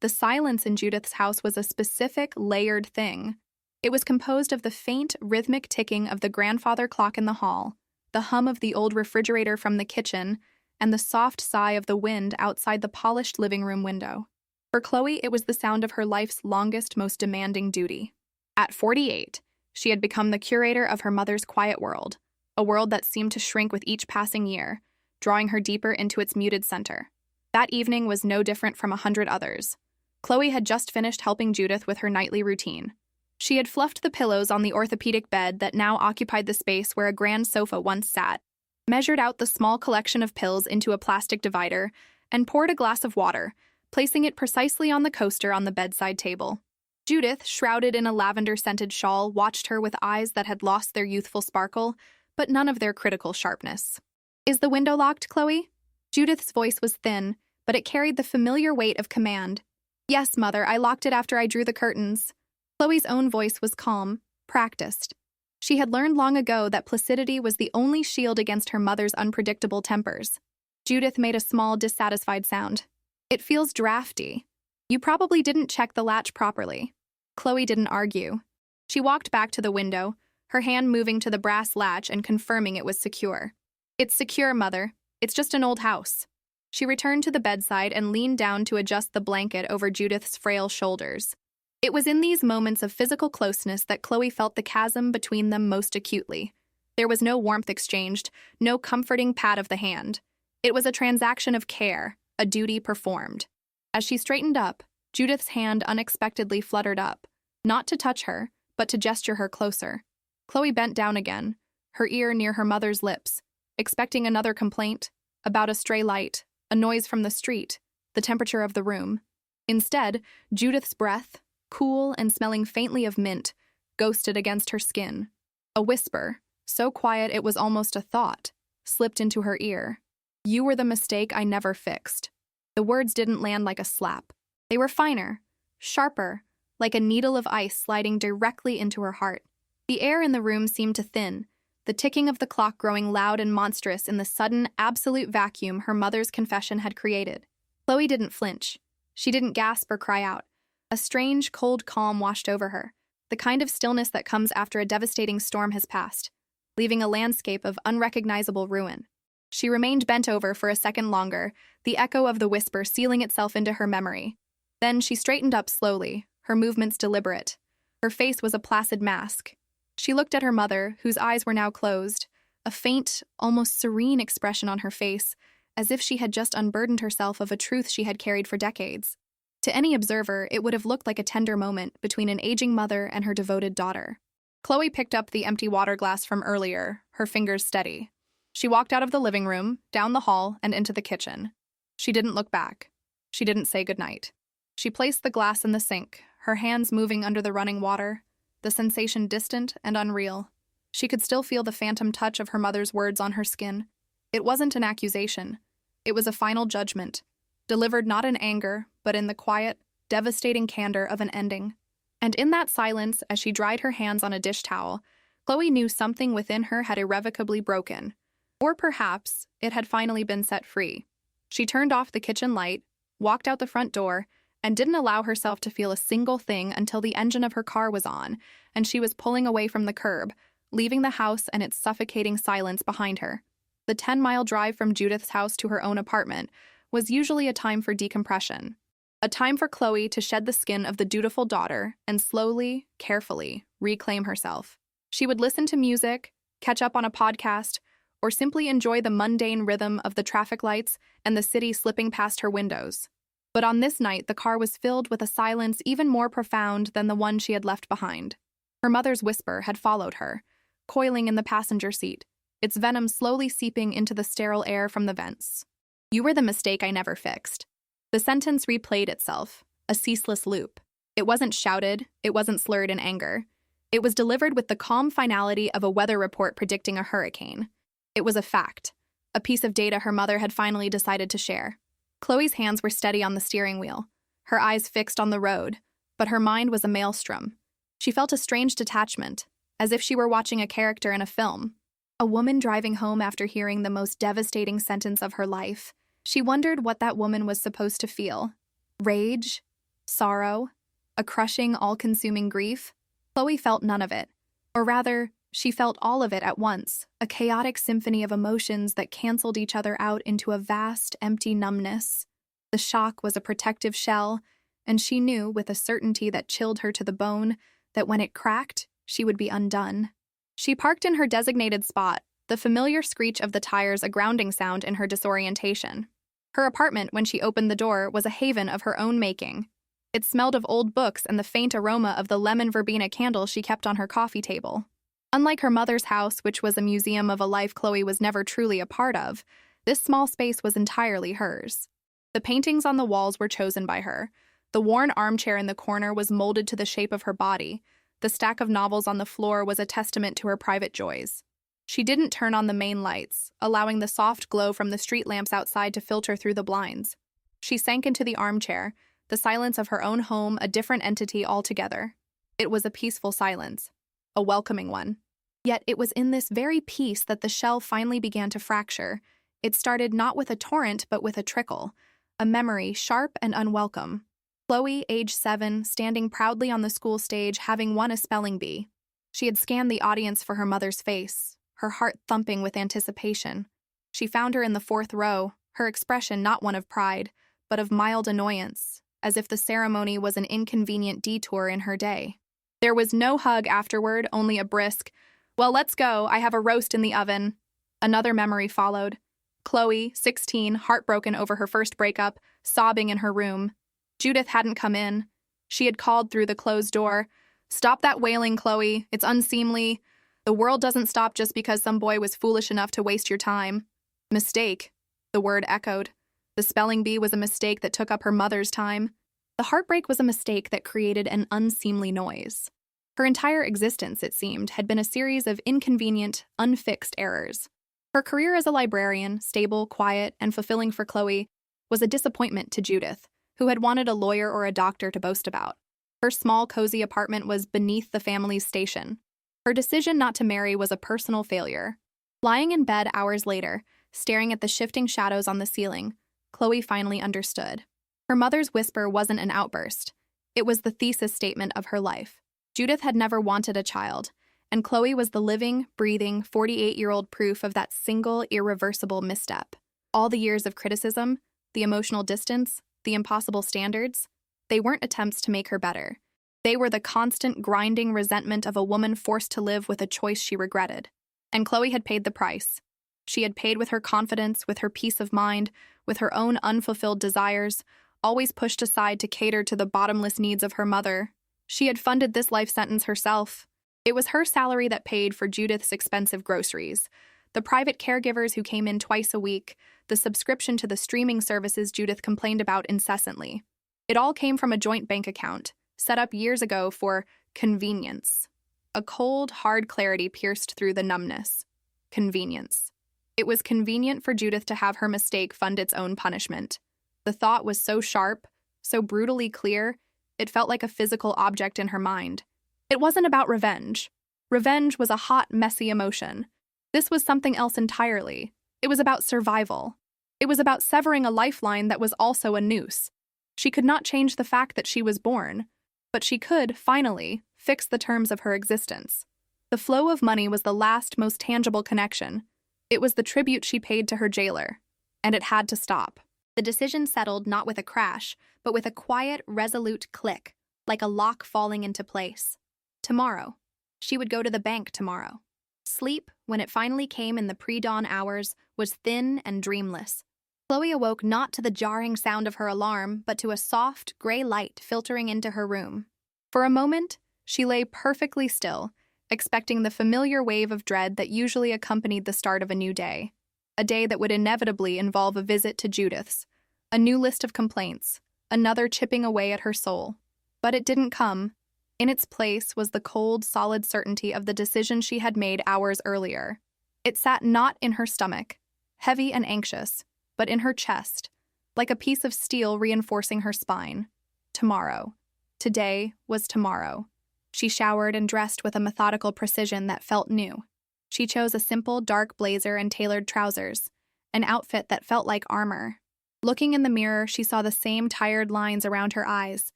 The silence in Judith's house was a specific, layered thing. It was composed of the faint, rhythmic ticking of the grandfather clock in the hall, the hum of the old refrigerator from the kitchen, and the soft sigh of the wind outside the polished living room window. For Chloe, it was the sound of her life's longest, most demanding duty. At 48, she had become the curator of her mother's quiet world, a world that seemed to shrink with each passing year, drawing her deeper into its muted center. That evening was no different from 100 others. Chloe had just finished helping Judith with her nightly routine. She had fluffed the pillows on the orthopedic bed that now occupied the space where a grand sofa once sat, measured out the small collection of pills into a plastic divider, and poured a glass of water, placing it precisely on the coaster on the bedside table. Judith, shrouded in a lavender-scented shawl, watched her with eyes that had lost their youthful sparkle, but none of their critical sharpness. "Is the window locked, Chloe?" Judith's voice was thin, but it carried the familiar weight of command. "Yes, Mother, I locked it after I drew the curtains." Chloe's own voice was calm, practiced. She had learned long ago that placidity was the only shield against her mother's unpredictable tempers. Judith made a small, dissatisfied sound. "It feels drafty. You probably didn't check the latch properly." Chloe didn't argue. She walked back to the window, her hand moving to the brass latch and confirming it was secure. "It's secure, Mother. It's just an old house." She returned to the bedside and leaned down to adjust the blanket over Judith's frail shoulders. It was in these moments of physical closeness that Chloe felt the chasm between them most acutely. There was no warmth exchanged, no comforting pat of the hand. It was a transaction of care, a duty performed. As she straightened up, Judith's hand unexpectedly fluttered up, not to touch her, but to gesture her closer. Chloe bent down again, her ear near her mother's lips, expecting another complaint about a stray light, a noise from the street, the temperature of the room. Instead, Judith's breath, cool and smelling faintly of mint, ghosted against her skin. A whisper, so quiet it was almost a thought, slipped into her ear. "You were the mistake I never fixed." The words didn't land like a slap. They were finer, sharper, like a needle of ice sliding directly into her heart. The air in the room seemed to thin, the ticking of the clock growing loud and monstrous in the sudden, absolute vacuum her mother's confession had created. Chloe didn't flinch. She didn't gasp or cry out. A strange, cold calm washed over her, the kind of stillness that comes after a devastating storm has passed, leaving a landscape of unrecognizable ruin. She remained bent over for a second longer, the echo of the whisper sealing itself into her memory. Then she straightened up slowly, her movements deliberate. Her face was a placid mask. She looked at her mother, whose eyes were now closed, a faint, almost serene expression on her face, as if she had just unburdened herself of a truth she had carried for decades. To any observer, it would have looked like a tender moment between an aging mother and her devoted daughter. Chloe picked up the empty water glass from earlier, her fingers steady. She walked out of the living room, down the hall, and into the kitchen. She didn't look back. She didn't say goodnight. She placed the glass in the sink, her hands moving under the running water, the sensation distant and unreal. She could still feel the phantom touch of her mother's words on her skin. It wasn't an accusation. It was a final judgment, delivered not in anger, but in the quiet, devastating candor of an ending. And in that silence, as she dried her hands on a dish towel, Chloe knew something within her had irrevocably broken. Or perhaps it had finally been set free. She turned off the kitchen light, walked out the front door, and didn't allow herself to feel a single thing until the engine of her car was on, and she was pulling away from the curb, leaving the house and its suffocating silence behind her. The 10-mile drive from Judith's house to her own apartment was usually a time for decompression, a time for Chloe to shed the skin of the dutiful daughter and slowly, carefully, reclaim herself. She would listen to music, catch up on a podcast, or simply enjoy the mundane rhythm of the traffic lights and the city slipping past her windows. But on this night, the car was filled with a silence even more profound than the one she had left behind. Her mother's whisper had followed her, coiling in the passenger seat, its venom slowly seeping into the sterile air from the vents. "You were the mistake I never fixed." The sentence replayed itself, a ceaseless loop. It wasn't shouted, it wasn't slurred in anger. It was delivered with the calm finality of a weather report predicting a hurricane. It was a fact, a piece of data her mother had finally decided to share. Chloe's hands were steady on the steering wheel, her eyes fixed on the road, but her mind was a maelstrom. She felt a strange detachment, as if she were watching a character in a film. A woman driving home after hearing the most devastating sentence of her life. She wondered what that woman was supposed to feel. Rage? Sorrow? A crushing, all-consuming grief? Chloe felt none of it. Or rather, she felt all of it at once, a chaotic symphony of emotions that canceled each other out into a vast, empty numbness. The shock was a protective shell, and she knew, with a certainty that chilled her to the bone, that when it cracked, she would be undone. She parked in her designated spot, the familiar screech of the tires a grounding sound in her disorientation. Her apartment, when she opened the door, was a haven of her own making. It smelled of old books and the faint aroma of the lemon verbena candle she kept on her coffee table. Unlike her mother's house, which was a museum of a life Chloe was never truly a part of, this small space was entirely hers. The paintings on the walls were chosen by her. The worn armchair in the corner was molded to the shape of her body. The stack of novels on the floor was a testament to her private joys. She didn't turn on the main lights, allowing the soft glow from the street lamps outside to filter through the blinds. She sank into the armchair, the silence of her own home a different entity altogether. It was a peaceful silence, a welcoming one. Yet it was in this very peace that the shell finally began to fracture. It started not with a torrent but with a trickle, a memory sharp and unwelcome. Chloe, age 7, standing proudly on the school stage, having won a spelling bee. She had scanned the audience for her mother's face, her heart thumping with anticipation. She found her in the 4th row, her expression not one of pride, but of mild annoyance, as if the ceremony was an inconvenient detour in her day. There was no hug afterward, only a brisk, "Well, let's go, I have a roast in the oven." Another memory followed. Chloe, 16, heartbroken over her first breakup, sobbing in her room. Judith hadn't come in. She had called through the closed door, "Stop that wailing, Chloe. It's unseemly. The world doesn't stop just because some boy was foolish enough to waste your time." Mistake, the word echoed. The spelling bee was a mistake that took up her mother's time. The heartbreak was a mistake that created an unseemly noise. Her entire existence, it seemed, had been a series of inconvenient, unfixed errors. Her career as a librarian, stable, quiet, and fulfilling for Chloe, was a disappointment to Judith, who had wanted a lawyer or a doctor to boast about. Her small, cozy apartment was beneath the family's station. Her decision not to marry was a personal failure. Lying in bed hours later, staring at the shifting shadows on the ceiling, Chloe finally understood. Her mother's whisper wasn't an outburst. It was the thesis statement of her life. Judith had never wanted a child, and Chloe was the living, breathing, 48-year-old proof of that single, irreversible misstep. All the years of criticism, the emotional distance, the impossible standards, they weren't attempts to make her better. They were the constant, grinding resentment of a woman forced to live with a choice she regretted. And Chloe had paid the price. She had paid with her confidence, with her peace of mind, with her own unfulfilled desires, always pushed aside to cater to the bottomless needs of her mother. She had funded this life sentence herself. It was her salary that paid for Judith's expensive groceries, the private caregivers who came in twice a week, the subscription to the streaming services Judith complained about incessantly. It all came from a joint bank account, set up years ago for convenience. A cold, hard clarity pierced through the numbness. Convenience. It was convenient for Judith to have her mistake fund its own punishment. The thought was so sharp, so brutally clear, it felt like a physical object in her mind. It wasn't about revenge. Revenge was a hot, messy emotion. This was something else entirely. It was about survival. It was about severing a lifeline that was also a noose. She could not change the fact that she was born, but she could, finally, fix the terms of her existence. The flow of money was the last, most tangible connection. It was the tribute she paid to her jailer, and it had to stop. The decision settled not with a crash, but with a quiet, resolute click, like a lock falling into place. Tomorrow. She would go to the bank tomorrow. Sleep, when it finally came in the pre-dawn hours, was thin and dreamless. Chloe awoke not to the jarring sound of her alarm, but to a soft, gray light filtering into her room. For a moment, she lay perfectly still, expecting the familiar wave of dread that usually accompanied the start of a new day. A day that would inevitably involve a visit to Judith's, a new list of complaints, another chipping away at her soul. But it didn't come. In its place was the cold, solid certainty of the decision she had made hours earlier. It sat not in her stomach, heavy and anxious, but in her chest, like a piece of steel reinforcing her spine. Tomorrow. Today was tomorrow. She showered and dressed with a methodical precision that felt new. She chose a simple, dark blazer and tailored trousers, an outfit that felt like armor. Looking in the mirror, she saw the same tired lines around her eyes,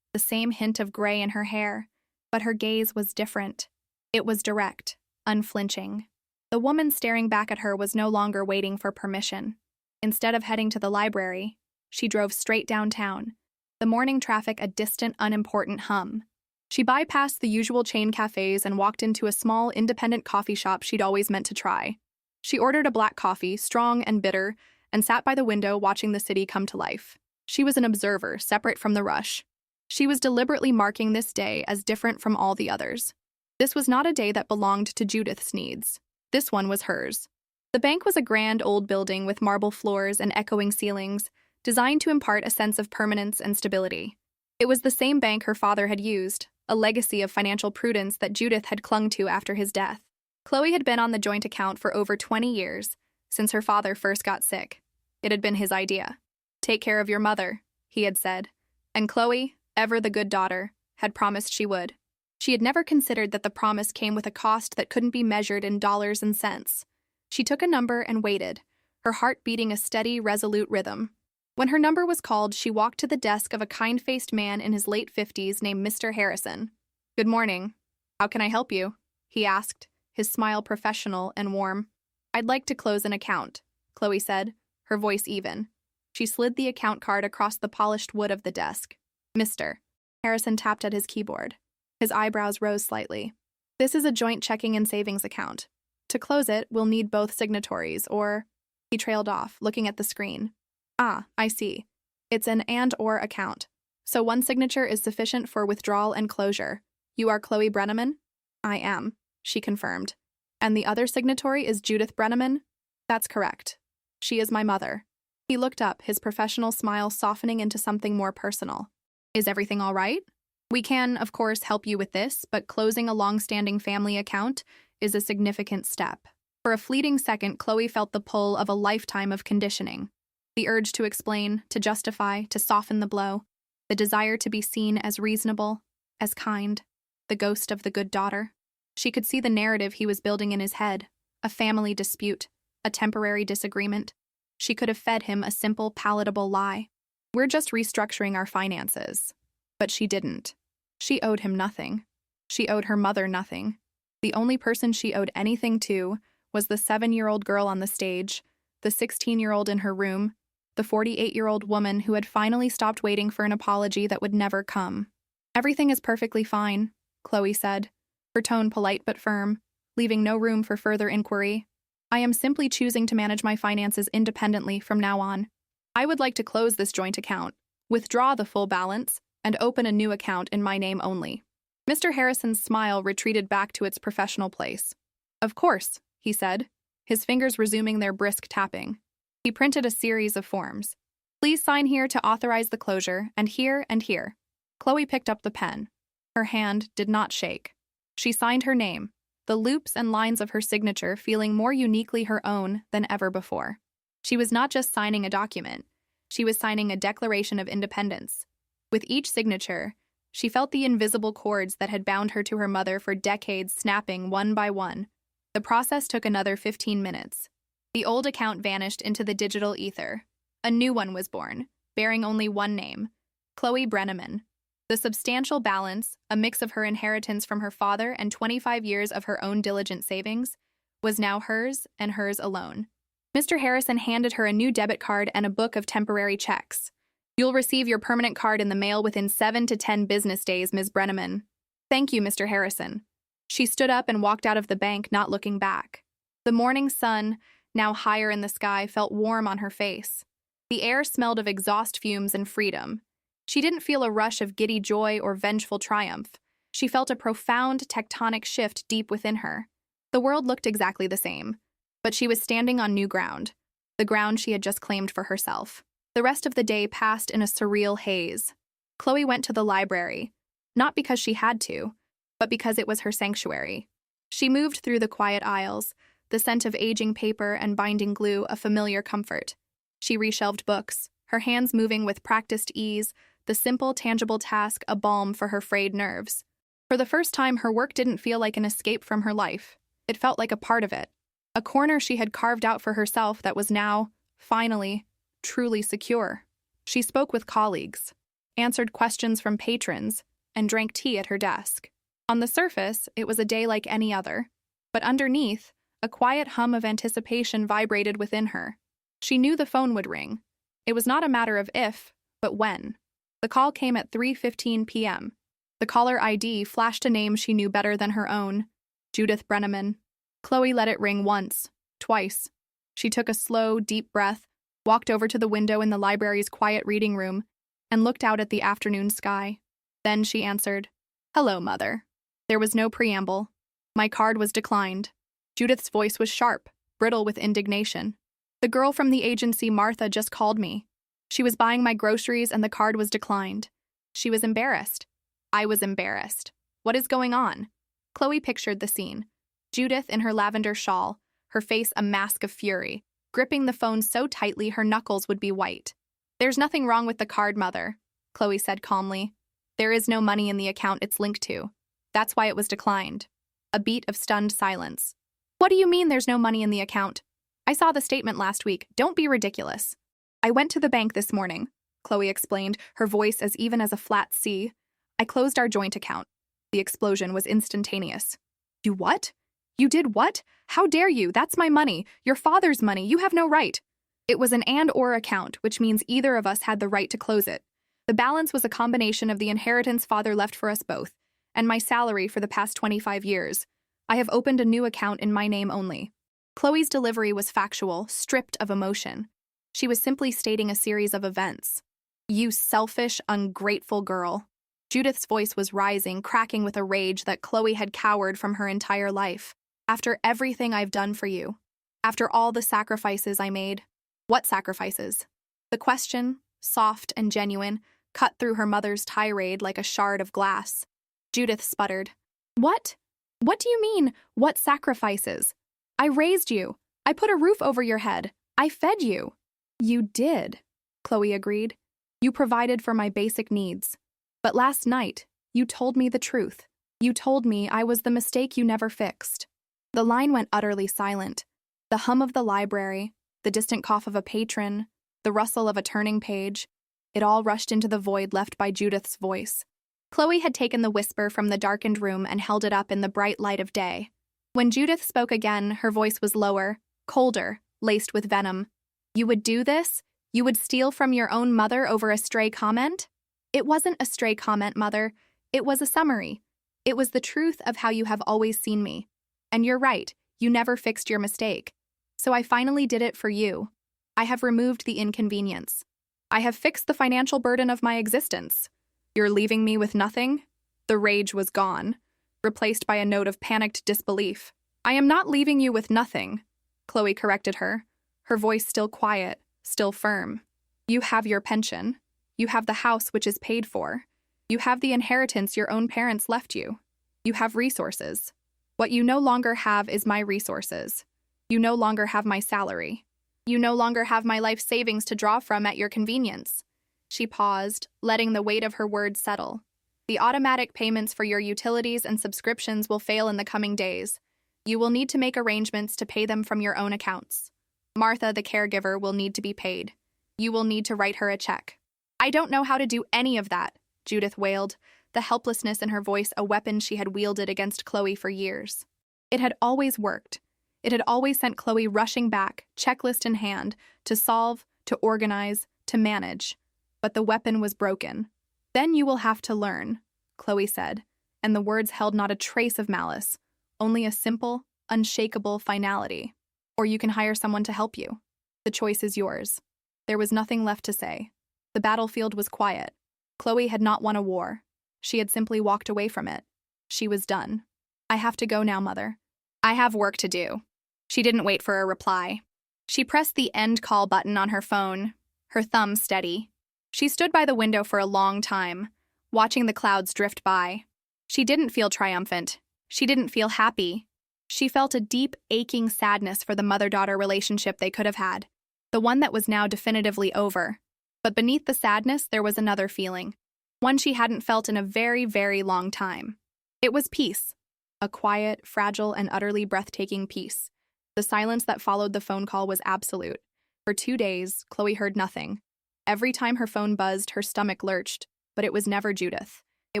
the same hint of gray in her hair, but her gaze was different. It was direct, unflinching. The woman staring back at her was no longer waiting for permission. Instead of heading to the library, she drove straight downtown, the morning traffic a distant, unimportant hum. She bypassed the usual chain cafes and walked into a small, independent coffee shop she'd always meant to try. She ordered a black coffee, strong and bitter, and sat by the window watching the city come to life. She was an observer, separate from the rush. She was deliberately marking this day as different from all the others. This was not a day that belonged to Judith's needs. This one was hers. The bank was a grand old building with marble floors and echoing ceilings, designed to impart a sense of permanence and stability. It was the same bank her father had used, a legacy of financial prudence that Judith had clung to after his death. Chloe had been on the joint account for over 20 years, since her father first got sick. It had been his idea. "Take care of your mother," he had said, and Chloe, ever the good daughter, had promised she would. She had never considered that the promise came with a cost that couldn't be measured in dollars and cents. She took a number and waited, her heart beating a steady, resolute rhythm. When her number was called, she walked to the desk of a kind-faced man in his late 50s named Mr. Harrison. "Good morning. How can I help you?" he asked, his smile professional and warm. "I'd like to close an account," Chloe said, her voice even. She slid the account card across the polished wood of the desk. "Mr." Harrison tapped at his keyboard. His eyebrows rose slightly. "This is a joint checking and savings account. To close it, we'll need both signatories, or—" He trailed off, looking at the screen. "Ah, I see. It's an and/or account. So one signature is sufficient for withdrawal and closure. You are Chloe Brenneman?" "I am," she confirmed. "And the other signatory is Judith Brenneman?" "That's correct. She is my mother." He looked up, his professional smile softening into something more personal. "Is everything all right? We can, of course, help you with this, but closing a long-standing family account is a significant step." For a fleeting second, Chloe felt the pull of a lifetime of conditioning. The urge to explain, to justify, to soften the blow. The desire to be seen as reasonable, as kind. The ghost of the good daughter. She could see the narrative he was building in his head. A family dispute. A temporary disagreement. She could have fed him a simple, palatable lie. "We're just restructuring our finances." But she didn't. She owed him nothing. She owed her mother nothing. The only person she owed anything to was the 7-year-old girl on the stage, the 16-year-old in her room, the 48-year-old woman who had finally stopped waiting for an apology that would never come. "Everything is perfectly fine," Chloe said, her tone polite but firm, leaving no room for further inquiry. "I am simply choosing to manage my finances independently from now on. I would like to close this joint account, withdraw the full balance, and open a new account in my name only." Mr. Harrison's smile retreated back to its professional place. "Of course," he said, his fingers resuming their brisk tapping. He printed a series of forms. "Please sign here to authorize the closure, and here and here." Chloe picked up the pen. Her hand did not shake. She signed her name, the loops and lines of her signature feeling more uniquely her own than ever before. She was not just signing a document. She was signing a declaration of independence. With each signature, she felt the invisible cords that had bound her to her mother for decades snapping one by one. The process took another 15 minutes. The old account vanished into the digital ether. A new one was born, bearing only one name, Chloe Brenneman. The substantial balance, a mix of her inheritance from her father and 25 years of her own diligent savings, was now hers and hers alone. Mr. Harrison handed her a new debit card and a book of temporary checks. "You'll receive your permanent card in the mail within 7 to 10 business days, Ms. Brenneman." "Thank you, Mr. Harrison." She stood up and walked out of the bank, not looking back. The morning sun, now higher in the sky, felt warm on her face. The air smelled of exhaust fumes and freedom. She didn't feel a rush of giddy joy or vengeful triumph. She felt a profound tectonic shift deep within her. The world looked exactly the same, but she was standing on new ground, the ground she had just claimed for herself. The rest of the day passed in a surreal haze. Chloe went to the library, not because she had to, but because it was her sanctuary. She moved through the quiet aisles, the scent of aging paper and binding glue a familiar comfort. She reshelved books, her hands moving with practiced ease, the simple, tangible task a balm for her frayed nerves. For the first time, her work didn't feel like an escape from her life. It felt like a part of it, a corner she had carved out for herself that was now, finally, truly secure. She spoke with colleagues. answered questions from patrons, and drank tea at her desk. On the surface, it was a day like any other, but underneath, a quiet hum of anticipation vibrated within her. She knew the phone would ring. It was not a matter of if, but when. The call came at 3:15 p.m. The caller ID flashed a name she knew better than her own, Judith Brenneman. Chloe let it ring once, twice. She took a slow, deep breath, walked over to the window in the library's quiet reading room, and looked out at the afternoon sky. Then she answered, "Hello, Mother." There was no preamble. My card was declined. Judith's voice was sharp, brittle with indignation. The girl from the agency, Martha, just called me. She was buying my groceries and the card was declined. She was embarrassed. I was embarrassed. What is going on? Chloe pictured the scene. Judith in her lavender shawl, her face a mask of fury, gripping the phone so tightly her knuckles would be white. "There's nothing wrong with the card, Mother," Chloe said calmly. "There is no money in the account it's linked to. That's why it was declined." A beat of stunned silence. "What do you mean there's no money in the account? I saw the statement last week. Don't be ridiculous." "I went to the bank this morning," Chloe explained, her voice as even as a flat C. "I closed our joint account." The explosion was instantaneous. "You what? You did what? How dare you? That's my money. Your father's money. You have no right." "It was an and/or account, which means either of us had the right to close it. The balance was a combination of the inheritance father left for us both, and my salary for the past 25 years. I have opened a new account in my name only." Chloe's delivery was factual, stripped of emotion. She was simply stating a series of events. "You selfish, ungrateful girl." Judith's voice was rising, cracking with a rage that Chloe had cowered from her entire life. "After everything I've done for you. After all the sacrifices I made." "What sacrifices?" The question, soft and genuine, cut through her mother's tirade like a shard of glass. Judith sputtered. "What? What do you mean, what sacrifices? I raised you. I put a roof over your head. I fed you." "You did," Chloe agreed. "You provided for my basic needs. But last night, you told me the truth. You told me I was the mistake you never fixed." The line went utterly silent. The hum of the library, the distant cough of a patron, the rustle of a turning page, it all rushed into the void left by Judith's voice. Chloe had taken the whisper from the darkened room and held it up in the bright light of day. When Judith spoke again, her voice was lower, colder, laced with venom. "You would do this? You would steal from your own mother over a stray comment?" "It wasn't a stray comment, Mother. It was a summary. It was the truth of how you have always seen me. And you're right, you never fixed your mistake. So I finally did it for you. I have removed the inconvenience. I have fixed the financial burden of my existence. You're leaving me with nothing?" The rage was gone, replaced by a note of panicked disbelief. "I am not leaving you with nothing," Chloe corrected her, her voice still quiet, still firm. "You have your pension. You have the house which is paid for. You have the inheritance your own parents left you. You have resources. What you no longer have is my resources. You no longer have my salary. You no longer have my life savings to draw from at your convenience." She paused, letting the weight of her words settle. "The automatic payments for your utilities and subscriptions will fail in the coming days. You will need to make arrangements to pay them from your own accounts. Martha, the caregiver, will need to be paid. You will need to write her a check." "I don't know how to do any of that," Judith wailed, the helplessness in her voice a weapon she had wielded against Chloe for years. It had always worked. It had always sent Chloe rushing back, checklist in hand, to solve, to organize, to manage. But the weapon was broken. "Then you will have to learn," Chloe said, and the words held not a trace of malice, only a simple, unshakable finality. "Or you can hire someone to help you. The choice is yours." There was nothing left to say. The battlefield was quiet. Chloe had not won a war. She had simply walked away from it. She was done. "I have to go now, Mother. I have work to do." She didn't wait for a reply. She pressed the end call button on her phone, her thumb steady. She stood by the window for a long time, watching the clouds drift by. She didn't feel triumphant. She didn't feel happy. She felt a deep, aching sadness for the mother-daughter relationship they could have had, the one that was now definitively over. But beneath the sadness, there was another feeling, one she hadn't felt in a very, very long time. It was peace, a quiet, fragile, and utterly breathtaking peace. The silence that followed the phone call was absolute. For 2 days, Chloe heard nothing. Every time her phone buzzed, her stomach lurched. but it was never Judith. It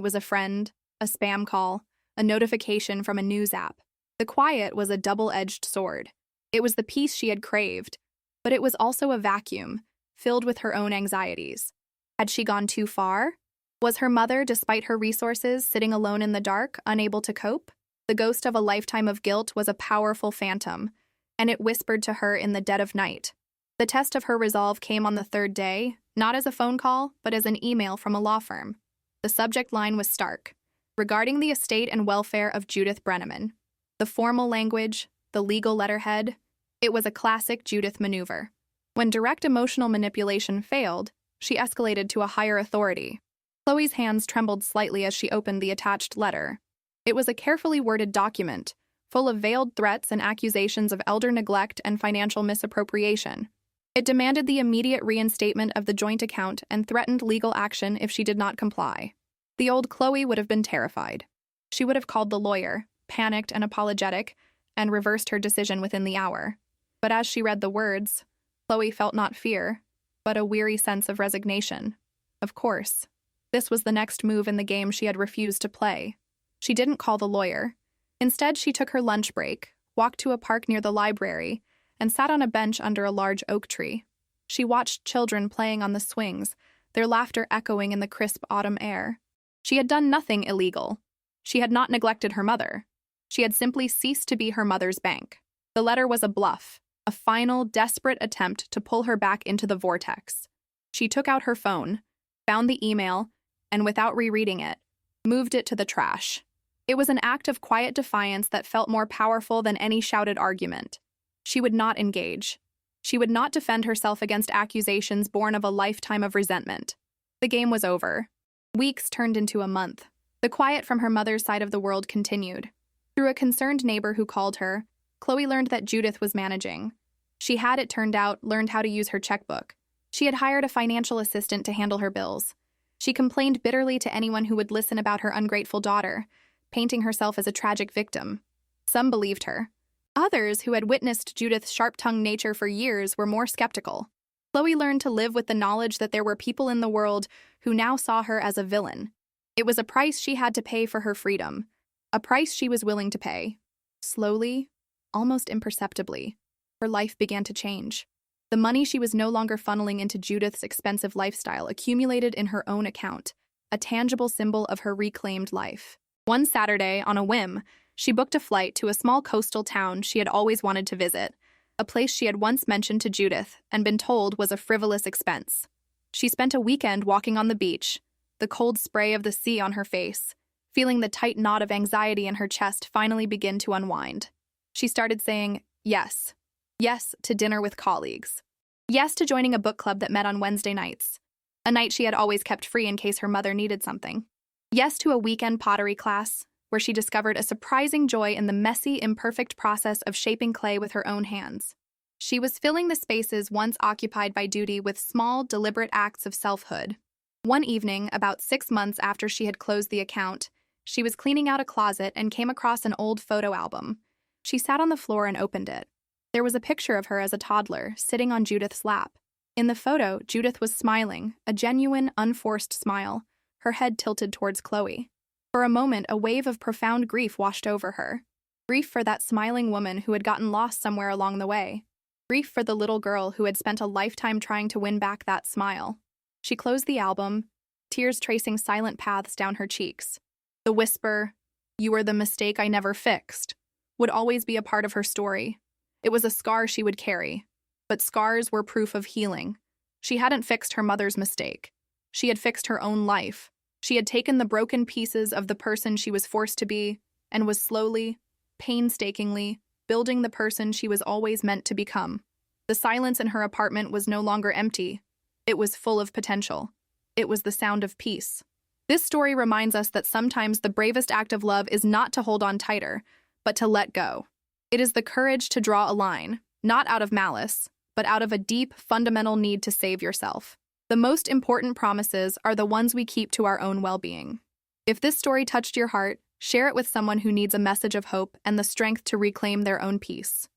was a friend, a spam call, a notification from a news app. The quiet was a double-edged sword. It was the peace she had craved, but it was also a vacuum, filled with her own anxieties. Had she gone too far? Was her mother, despite her resources, sitting alone in the dark, unable to cope? The ghost of a lifetime of guilt was a powerful phantom, and it whispered to her in the dead of night. The test of her resolve came on the third day, not as a phone call, but as an email from a law firm. The subject line was stark: regarding the estate and welfare of Judith Brenneman. The formal language, the legal letterhead, it was a classic Judith maneuver. When direct emotional manipulation failed, she escalated to a higher authority. Chloe's hands trembled slightly as she opened the attached letter. It was a carefully worded document, full of veiled threats and accusations of elder neglect and financial misappropriation. It demanded the immediate reinstatement of the joint account and threatened legal action if she did not comply. The old Chloe would have been terrified. She would have called the lawyer, panicked and apologetic, and reversed her decision within the hour. But as she read the words, Chloe felt not fear, but a weary sense of resignation. Of course, this was the next move in the game she had refused to play. She didn't call the lawyer. Instead, she took her lunch break, walked to a park near the library, and sat on a bench under a large oak tree. She watched children playing on the swings, their laughter echoing in the crisp autumn air. She had done nothing illegal. She had not neglected her mother. She had simply ceased to be her mother's bank. The letter was a bluff, a final, desperate attempt to pull her back into the vortex. She took out her phone, found the email, and without rereading it, moved it to the trash. It was an act of quiet defiance that felt more powerful than any shouted argument. She would not engage. She would not defend herself against accusations born of a lifetime of resentment. The game was over. Weeks turned into a month. The quiet from her mother's side of the world continued. Through a concerned neighbor who called her, Chloe learned that Judith was managing. She had, it turned out, learned how to use her checkbook. She had hired a financial assistant to handle her bills. She complained bitterly to anyone who would listen about her ungrateful daughter, painting herself as a tragic victim. Some believed her. Others, who had witnessed Judith's sharp-tongued nature for years, were more skeptical. Chloe learned to live with the knowledge that there were people in the world who now saw her as a villain. It was a price she had to pay for her freedom, a price she was willing to pay. Slowly, almost imperceptibly, her life began to change. The money she was no longer funneling into Judith's expensive lifestyle accumulated in her own account, a tangible symbol of her reclaimed life. One Saturday, on a whim, she booked a flight to a small coastal town she had always wanted to visit, a place she had once mentioned to Judith and been told was a frivolous expense. She spent a weekend walking on the beach, the cold spray of the sea on her face, feeling the tight knot of anxiety in her chest finally begin to unwind. She started saying yes. Yes to dinner with colleagues. Yes to joining a book club that met on Wednesday nights, a night she had always kept free in case her mother needed something. Yes to a weekend pottery class, where she discovered a surprising joy in the messy, imperfect process of shaping clay with her own hands. She was filling the spaces once occupied by duty with small, deliberate acts of selfhood. One evening, about 6 months after she had closed the account, she was cleaning out a closet and came across an old photo album. She sat on the floor and opened it. There was a picture of her as a toddler, sitting on Judith's lap. In the photo, Judith was smiling, a genuine, unforced smile, her head tilted towards Chloe. For a moment, a wave of profound grief washed over her. Grief for that smiling woman who had gotten lost somewhere along the way. Grief for the little girl who had spent a lifetime trying to win back that smile. She closed the album, tears tracing silent paths down her cheeks. The whisper, "You were the mistake I never fixed," would always be a part of her story. It was a scar she would carry, but scars were proof of healing. She hadn't fixed her mother's mistake. She had fixed her own life. She had taken the broken pieces of the person she was forced to be and was slowly, painstakingly, building the person she was always meant to become. The silence in her apartment was no longer empty. It was full of potential. It was the sound of peace. This story reminds us that sometimes the bravest act of love is not to hold on tighter, but to let go. It is the courage to draw a line, not out of malice, but out of a deep, fundamental need to save yourself. The most important promises are the ones we keep to our own well-being. If this story touched your heart, share it with someone who needs a message of hope and the strength to reclaim their own peace.